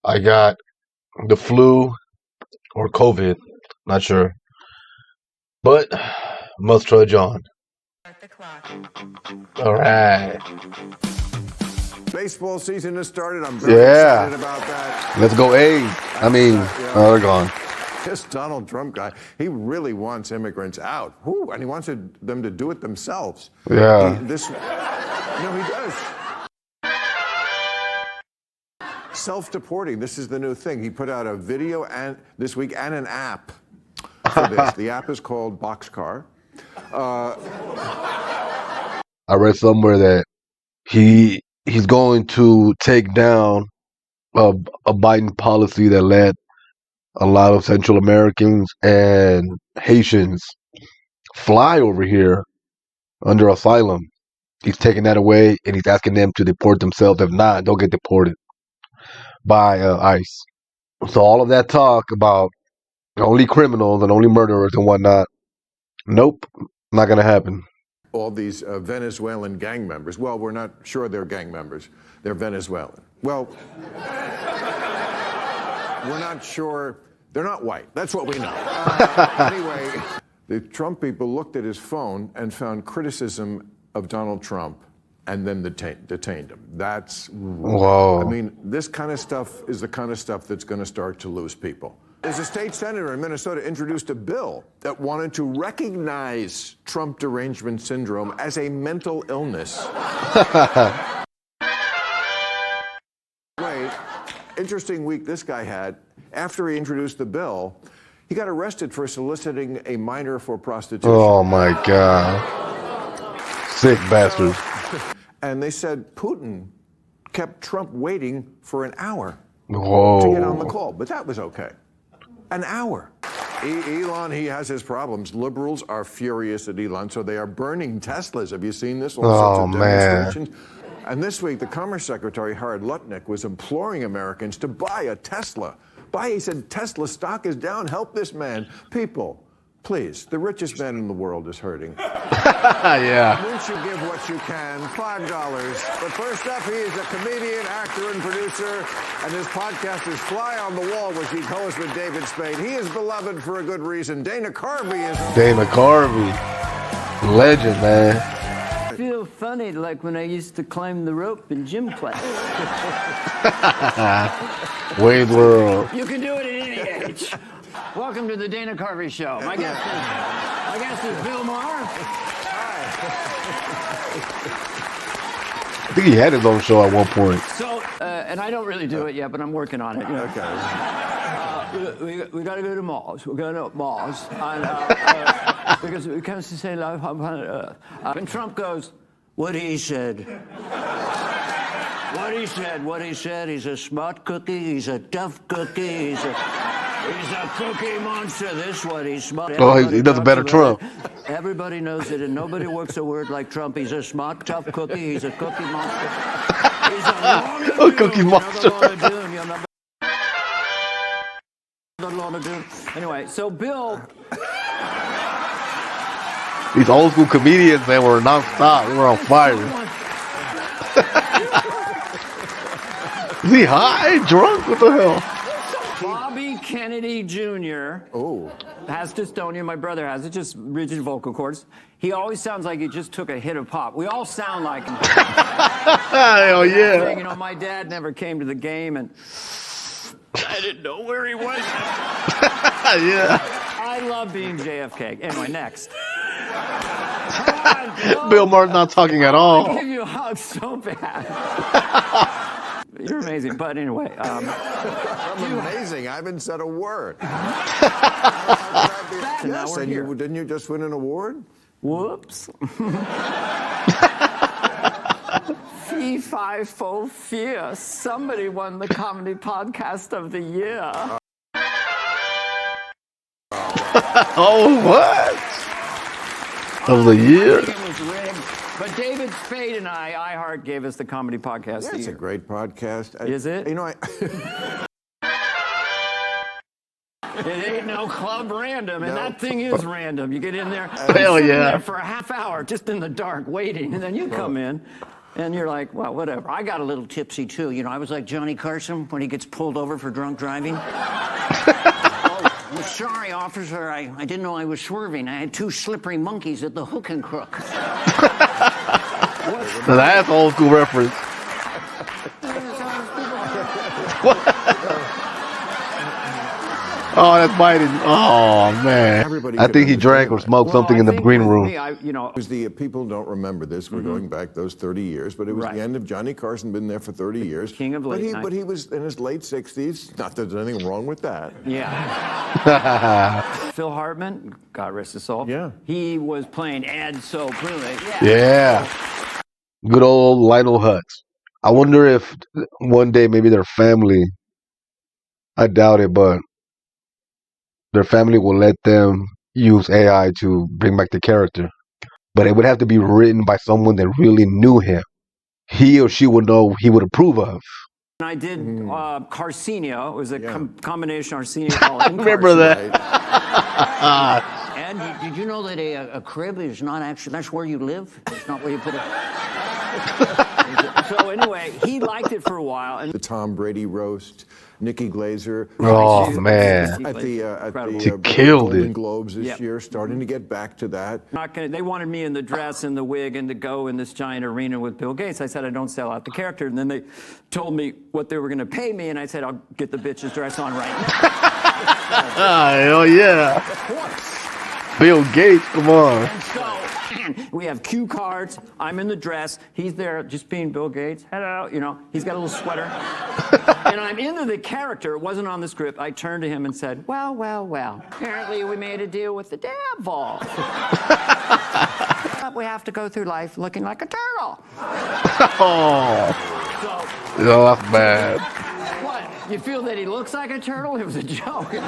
I got the flu or COVID, not sure. But must trudge on. All right. Baseball season has started. I'm very excited about that. Let's go A's. I mean, they're gone. This Donald Trump guy, he really wants immigrants out. And he wants them to do it themselves. Yeah. He does. Self-deporting. This is the new thing. He put out a video this week and an app for this. The app is called Boxcar. I read somewhere that he's going to take down a Biden policy that led a lot of Central Americans and Haitians fly over here under asylum. He's taking that away, and he's asking them to deport themselves. If not, they'll get deported by ICE. So all of that talk about only criminals and only murderers and whatnot, nope, not going to happen. All these Venezuelan gang members. Well, we're not sure they're gang members. They're Venezuelan. Well, we're not sure. They're not white. That's what we know. Anyway, the Trump people looked at his phone and found criticism of Donald Trump and then detained him. That's, whoa. I mean, this kind of stuff is the kind of stuff that's going to start to lose people. There's a state senator in Minnesota introduced a bill that wanted to recognize Trump derangement syndrome as a mental illness. Wait, interesting week this guy had. After he introduced the bill, he got arrested for soliciting a minor for prostitution. Oh, my God. Sick bastard. And they said Putin kept Trump waiting for an hour Whoa. to get on the call, but that was okay. An hour. Elon, he has his problems. Liberals are furious at Elon, so they are burning Teslas. Have you seen this? All sorts of demonstrations. And this week, the Commerce Secretary, Howard Lutnick, was imploring Americans to buy a Tesla. He said, Tesla stock is down. Help this man. People, please, the richest man in the world is hurting. Yeah. Won't you give what you can? $5. But first up, he is a comedian, actor, and producer, and his podcast is Fly on the Wall, which he co-hosts with David Spade. He is beloved for a good reason. Dana Carvey is... Dana Carvey. Legend, man. I feel funny like when I used to climb the rope in gym class. Wayne's World. You can do it at any age. Welcome to the Dana Carvey Show. My guest is Bill Maher. I think he had his own show at one point. So, and I don't really do it yet, but I'm working on it. You know. Okay. We got to go to Mars. We're going to Mars. And, because it comes to say, and Trump goes, what he said. What he said. He's a smart cookie. He's a tough cookie. He's a cookie monster. This is what he's smart. He does a better Trump. Everybody knows it, and nobody works a word like Trump. He's a smart, tough cookie. He's a cookie monster. He's a cookie monster. Anyway, so Bill. These old school comedians, man, were nonstop. They were on fire. Is he high? Drunk? What the hell? Bobby Kennedy Jr. has dystonia. My brother has it, just rigid vocal cords. He always sounds like he just took a hit of pop. We all sound like him. Hell yeah. You know, my dad never came to the game, and I didn't know where he was. Yeah. I love being JFK. Anyway, next. Bill Maher's not talking at all. I give you a hug so bad. You're amazing. But anyway. I'm amazing. I haven't said a word. Yes, and didn't you just win an award? Whoops. Fee, fi, fo, fear. Somebody won the Comedy Podcast of the Year. Oh, what? Of the year? It was rigged. But David Spade and iHeart gave us the Comedy Podcast of the It's Year. a great podcast. Is it? You know, It ain't no club random, and that thing is random. You get in there, Hell sit in yeah. there for a half hour, just in the dark, waiting, and then you come in. And you're like, well, whatever. I got a little tipsy, too. You know, I was like Johnny Carson when he gets pulled over for drunk driving. I'm sorry, officer. I didn't know I was swerving. I had 2 slippery monkeys at the hook and crook. That's old school reference. Oh, that's biting. Oh, man. I think he drank or smoked something in the green room. The people don't remember this. We're going back those 30 years, but it was the end of Johnny Carson, been there for 30 years. King of late night. But he was in his late 60s. Not that there's anything wrong with that. Yeah. Phil Hartman, God rest his soul. Yeah. He was playing Ed so brilliant. Yeah. Good old Lionel Hutz. I wonder if one day maybe their family, I doubt it, but their family will let them use AI to bring back the character. But it would have to be written by someone that really knew him. He or she would know he would approve of. I did Carcinio. It was a combination Arsenio. I remember that. And did you know that a crib is not actually, that's where you live? It's not where you put it. So anyway, he liked it for a while. And the Tom Brady roast, Nikki Glaser. Oh, man. At the killed Golden it. Globes this year, starting to get back to that. They wanted me in the dress and the wig and to go in this giant arena with Bill Gates. I said, I don't sell out the character. And then they told me what they were going to pay me, and I said, I'll get the bitch's dress on right now. Hell yeah. Of course. Bill Gates, come on. And so, we have cue cards. I'm in the dress. He's there just being Bill Gates. Hello, you know, he's got a little sweater. And I'm into the character. It wasn't on the script. I turned to him and said, well, well, well. Apparently we made a deal with the devil. But we have to go through life looking like a turtle. Oh. That's bad. What? You feel that he looks like a turtle? It was a joke. Hey,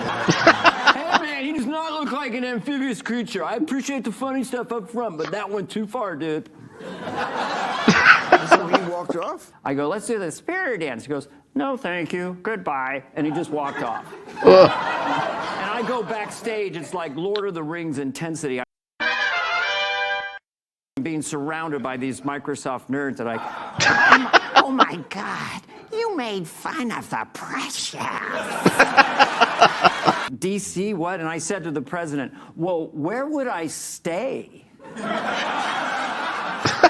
man, he does not look like an amphibious creature. I appreciate the funny stuff up front, but that went too far, dude. So he walked off? I go, let's do the spirit dance. He goes, no, thank you. Goodbye. And he just walked off. And I go backstage. It's like Lord of the Rings intensity. I'm being surrounded by these Microsoft nerds that oh my God, you made fun of the precious. DC, what? And I said to the president, well, where would I stay?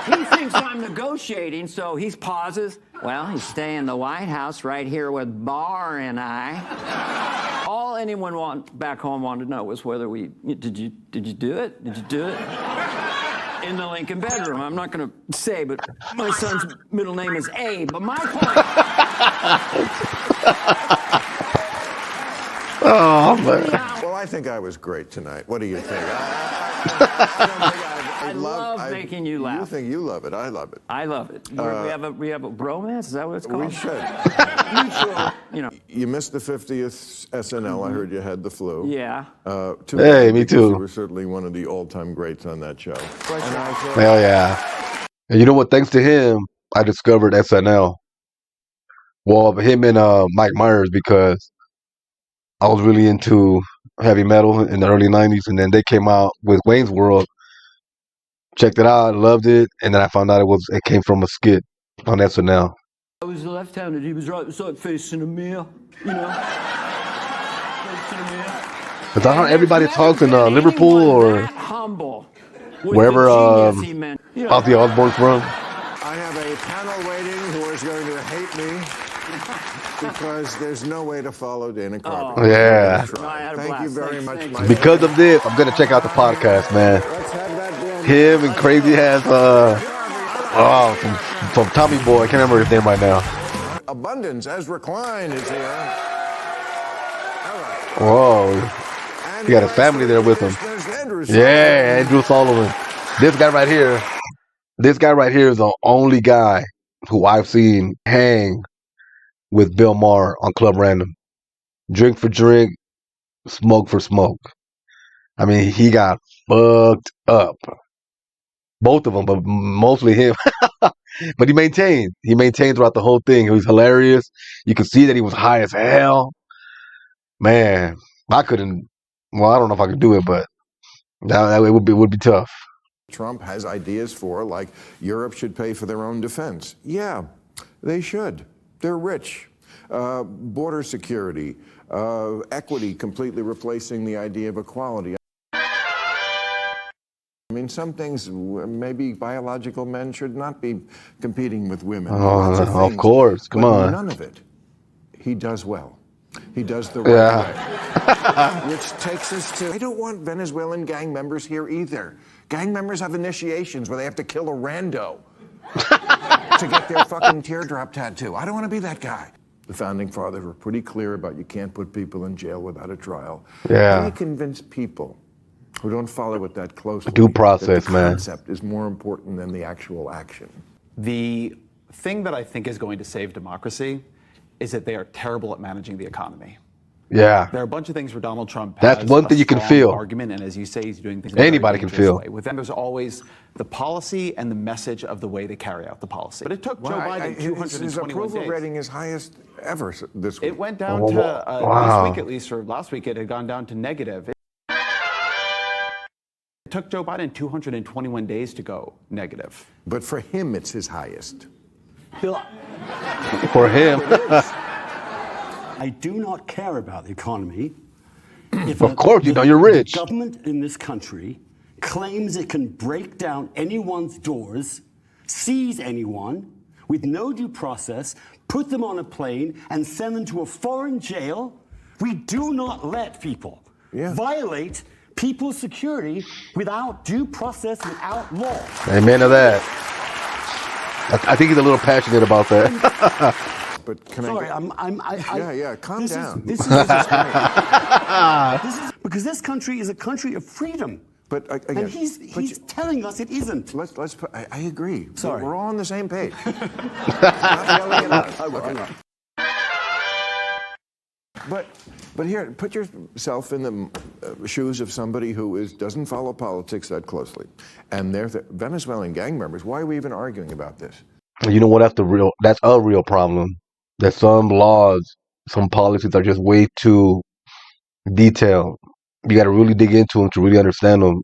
He thinks I'm negotiating, so he pauses. Well, he's staying in the White House right here with Barr and I. All anyone back home wanted to know was whether did you do it? Did you do it? In the Lincoln bedroom. I'm not going to say, but my son's middle name is A. But my point. Oh, man. Well, I think I was great tonight. What do you think? I love making you laugh. You think you love it. I love it. I love it. We have a bromance? Is that what it's called? We should. Mutual, you know. You missed the 50th SNL. I heard you had the flu. Yeah. Hey, me too. You were certainly one of the all-time greats on that show. Hell yeah. And you know what? Thanks to him, I discovered SNL. Well, him and Mike Myers, because I was really into heavy metal in the early 90s, and then they came out with Wayne's World. Checked it out, loved it, and then I found out it came from a skit on SNL. I was left-handed. He was right beside facing a mirror, you know. Facing a mirror. Is that how everybody talks in Liverpool or humble wherever Ozzy Osbourne's from? I have a panel waiting who is going to hate me because there's no way to follow Dana Carvey. Oh, yeah. Thank you very much, Mike. Because of this, I'm going to check out the podcast, man. Him and crazy ass, from Tommy Boy. I can't remember his name right now. Abundance. Ezra Klein is here. All right. Whoa. He got his family there with him. Yeah, Andrew Sullivan. This guy right here is the only guy who I've seen hang with Bill Maher on Club Random. Drink for drink, smoke for smoke. I mean, he got fucked up. Both of them, but mostly him. But he maintained throughout the whole thing. He was hilarious. You could see that he was high as hell. Man, I don't know if I could do it, but it would be tough. Trump has ideas for, like Europe should pay for their own defense. Yeah, they should. They're rich. Border security, equity, completely replacing the idea of equality. I mean, some things, maybe biological men should not be competing with women. Of course, come on. None of it. He does well. He does the right way. Which takes us to, I don't want Venezuelan gang members here either. Gang members have initiations where they have to kill a rando to get their fucking teardrop tattoo. I don't want to be that guy. The founding fathers were pretty clear about you can't put people in jail without a trial. Yeah. How do you convince people who don't follow it that closely? Due process, that the concept is more important than the actual action. The thing that I think is going to save democracy is that they are terrible at managing the economy. Yeah. There are a bunch of things where Donald Trump That's has one thing you can feel. Argument, and as you say, he's doing things in a Anybody very can feel. way. With them, there's always the policy and the message of the way they carry out the policy. But it took Joe Biden 221 his approval days. rating is highest ever this week. It went down to, this week at least, or last week, it had gone down to negative. It took Joe Biden 221 days to go negative. But for him, it's his highest. Bill, For him. I do not care about the economy. Of course, you know you're rich. The government in this country claims it can break down anyone's doors, seize anyone with no due process, put them on a plane, and send them to a foreign jail. We do not let people violate people's security without due process, without law. Amen to that. I think he's a little passionate about that. But can Sorry, calm down. This is because this country is a country of freedom. But again, and he's telling us it isn't. Let's put, I agree. Sorry. We're all on the same page. Not yelling at us. Okay. But here, put yourself in the shoes of somebody who doesn't follow politics that closely, and they're the Venezuelan gang members. Why are we even arguing about this? You know what? That's a real problem. That some laws, some policies are just way too detailed. You got to really dig into them to really understand them.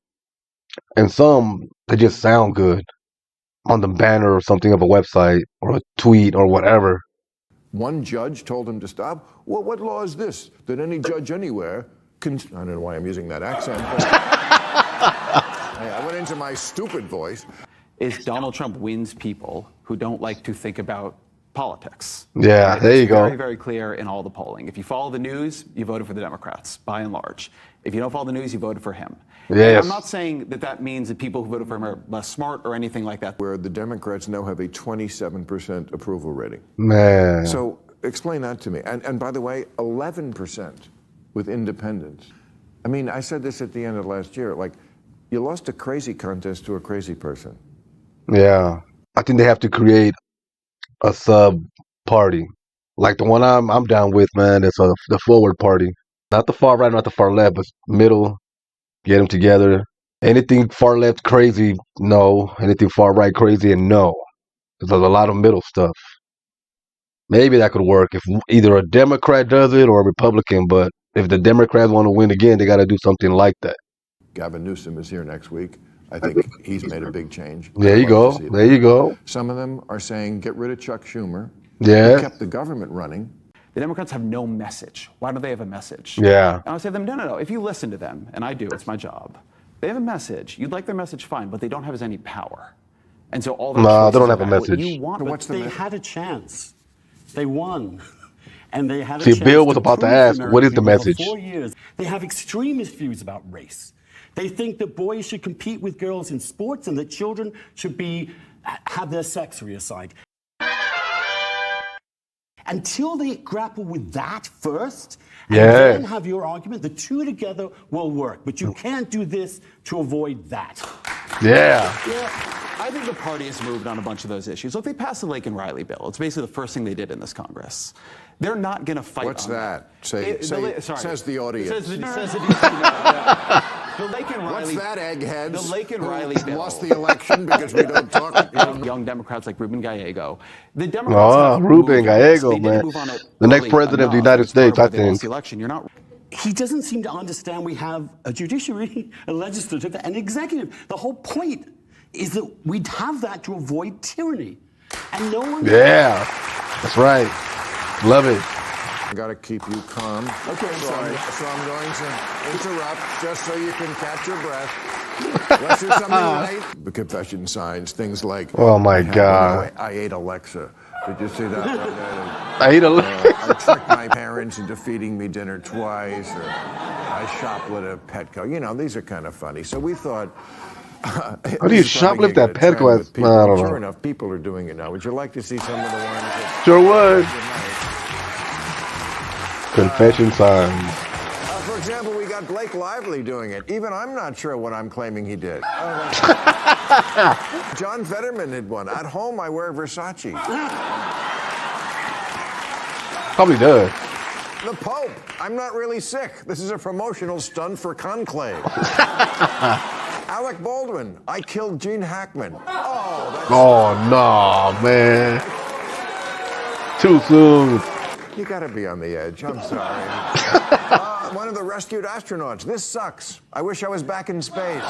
And some, they just sound good on the banner or something of a website or a tweet or whatever. One judge told him to stop. Well, what law is this that any judge anywhere can? I don't know why I'm using that accent. But I went into my stupid voice. Is Donald Trump wins people who don't like to think about politics. Yeah, there you go. Very, very clear in all the polling. If you follow the news, you voted for the Democrats, by and large. If you don't follow the news, you voted for him. Yes. I'm not saying that means that people who voted for him are less smart or anything like that. Where the Democrats now have a 27% approval rating. Man. So explain that to me. And by the way, 11% with independents. I mean, I said this at the end of last year, like, you lost a crazy contest to a crazy person. Yeah. I think they have to create a sub party. Like the one I'm down with, man, it's the forward party. Not the far right, not the far left, but middle. Get them together. Anything far left crazy, no. Anything far right crazy, and no. There's a lot of middle stuff. Maybe that could work if either a Democrat does it or a Republican, but if the Democrats want to win again, they got to do something like that. Gavin Newsom is here next week. I think he's made a big change. There you go. There you go. Some of them are saying, get rid of Chuck Schumer. Yeah. He kept the government running. The Democrats have no message. Why don't they have a message? Yeah. And I say to them, no. If you listen to them, and I do, it's my job. They have a message. You'd like their message, fine, but they don't have any power. And so all the no, they don't have a message. You want, what's the they had a chance. They won. And they had a See, chance. Bill was about to ask, what is the message? 4 years. They have extremist views about race. They think that boys should compete with girls in sports and that children should have their sex reassigned. Until they grapple with that first, and then have your argument, the two together will work. But you can't do this to avoid that. Yeah. I think the party has moved on a bunch of those issues. Look, they passed the Laken Riley bill. It's basically the first thing they did in this Congress. They're not going to fight What's on that? Sorry. Says the audience. The Laken Riley. What's that, eggheads? The Laken Riley bill. Lost the election because we don't talk. Young Democrats like Ruben Gallego. The Democrats Ruben Gallego, they man. move on it The next president of the United States, I think. The election. You're not. he doesn't seem to understand we have a judiciary, a legislative, and executive. The whole point is that we'd have that to avoid tyranny. And no one... Yeah, that's right. Love it. I got to keep you calm. Okay, so sorry. I'm going to interrupt just so you can catch your breath. Let's do something light. The confession signs, things like... Oh, my God. I ate Alexa. Did you see that? I ate Alexa. I tricked my parents into feeding me dinner twice. Or I shoplifted a Petco. You know, these are kind of funny. So we thought... How do you shoplift that Petco? I don't know. Sure enough, people are doing it now. Would you like to see some of the ones that... Sure would. Confession signs. For example, we got Blake Lively doing it. Even I'm not sure what I'm claiming he did. John Fetterman did one. At home, I wear Versace. Probably does. The Pope. I'm not really sick. This is a promotional stunt for Conclave. Alec Baldwin. I killed Gene Hackman. Oh, no, man. Too soon. You gotta be on the edge. I'm sorry. One of the rescued astronauts. This sucks. I wish I was back in space.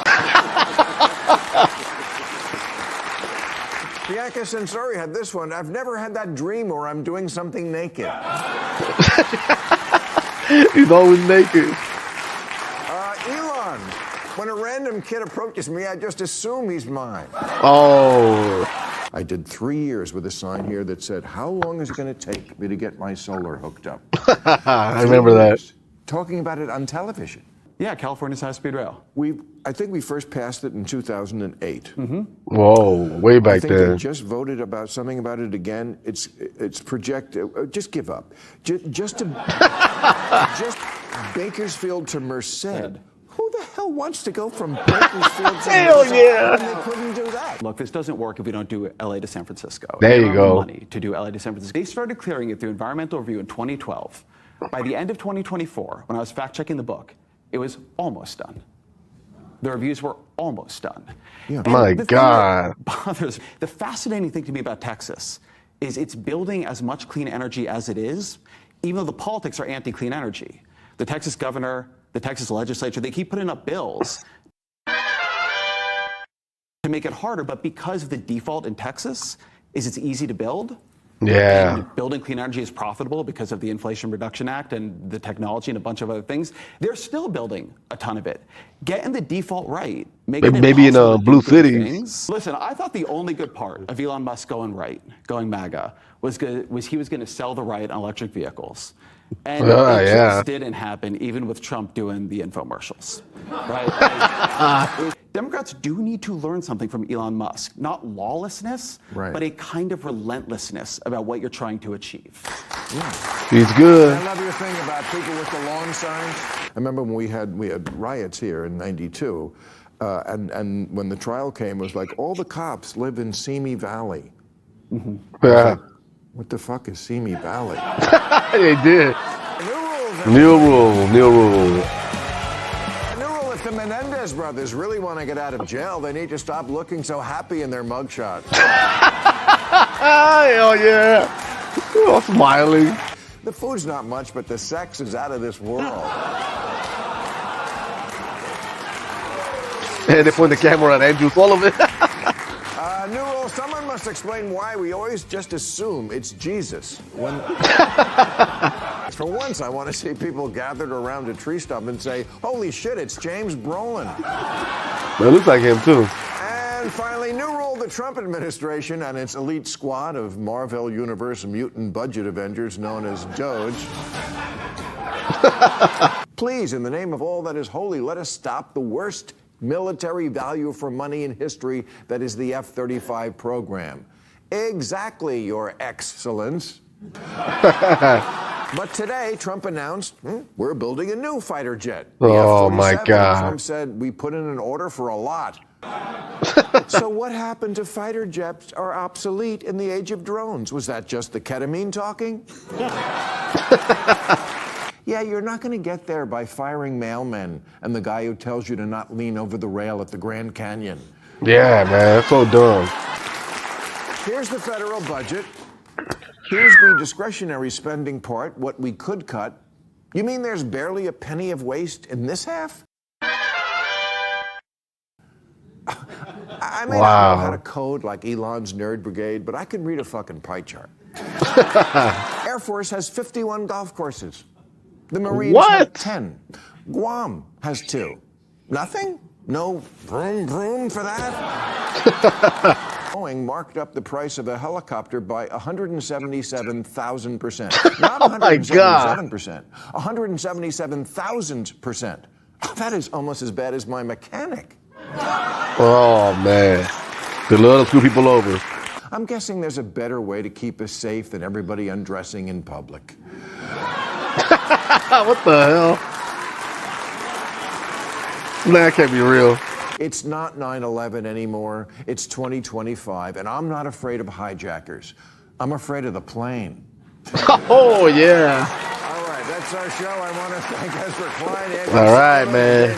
Bianca Censori had this one. I've never had that dream where I'm doing something naked. He's always naked. Elon. When a random kid approaches me, I just assume he's mine. Oh. I did 3 years with a sign here that said, how long is it going to take me to get my solar hooked up? I remember that. Talking about it on television. Yeah, California's high-speed rail. I think we first passed it in 2008. Whoa, way back I think then. they just voted about something about it again. It's projected. Just give up. Just Bakersfield to Merced. Who the hell wants to go from Bakersfield to Hell Merced? yeah. And they couldn't do that. Look, this doesn't work if we don't do LA to San Francisco. There you don't go. have the money to do LA to San Francisco. They started clearing it through environmental review in 2012. By the end of 2024, when I was fact-checking the book, it was almost done. The reviews were almost done. Yeah. My God. The fascinating thing to me about Texas is it's building as much clean energy as it is, even though the politics are anti-clean energy. The Texas governor, the Texas legislature, they keep putting up bills to make it harder, but because the default in Texas is it's easy to build. Yeah. And building clean energy is profitable because of the Inflation Reduction Act and the technology and a bunch of other things. They're still building a ton of it. Getting the default right. Maybe in blue cities. Listen, I thought the only good part of Elon Musk going right, going MAGA, was he was going to sell the right on electric vehicles. And it just didn't happen, even with Trump doing the infomercials. Right? Democrats do need to learn something from Elon Musk. Not lawlessness, but a kind of relentlessness about what you're trying to achieve. Yeah. He's good. I love your thing about people with the lawn signs. I remember when we had riots here in '92, and when the trial came, it was like all the cops live in Simi Valley. Yeah. What the fuck is Simi Valley? They did. New rules. New rule. New rule, if the Menendez brothers really want to get out of jail, they need to stop looking so happy in their mugshots. Hell yeah. All smiling. The food's not much, but the sex is out of this world. And they point the camera at Andrew Sullivan. New rule, someone must explain why we always just assume it's Jesus. For once, I want to see people gathered around a tree stump and say, holy shit, it's James Brolin. It looks like him, too. And finally, new rule, the Trump administration and its elite squad of Marvel Universe mutant budget Avengers known as Doge. Please, in the name of all that is holy, let us stop the worst military value for money in history, that is the F-35 program. Exactly, Your Excellence. But today, Trump announced, we're building a new fighter jet. Oh, my God. Trump said, we put in an order for a lot. So what happened to fighter jets are obsolete in the age of drones? Was that just the ketamine talking? Yeah, you're not going to get there by firing mailmen and the guy who tells you to not lean over the rail at the Grand Canyon. Yeah, man, that's so dumb. Here's the federal budget. Here's the discretionary spending part, what we could cut. You mean there's barely a penny of waste in this half? I may not know how to code like Elon's nerd brigade, but I can read a fucking pie chart. Air Force has 51 golf courses. The Marines have 10. Guam has 2. Nothing? No vroom vroom for that? Boeing marked up the price of a helicopter by 177,000%. Not 177%. 177,000%. That is almost as bad as my mechanic. Oh, man. They love to screw people over. I'm guessing there's a better way to keep us safe than everybody undressing in public. What the hell? That can't be real. It's not 9/11 anymore. It's 2025, and I'm not afraid of hijackers. I'm afraid of the plane. Oh, yeah. All right, that's our show. I want to thank Ezra Klein. All right, man.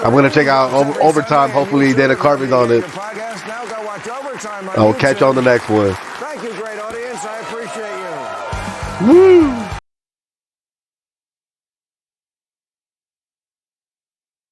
I'm going to check out Overtime. Hopefully, Dana Carvey's on it. Now go watch Overtime on I'll catch you on the next one. Thank you, great audience. I appreciate you. Woo!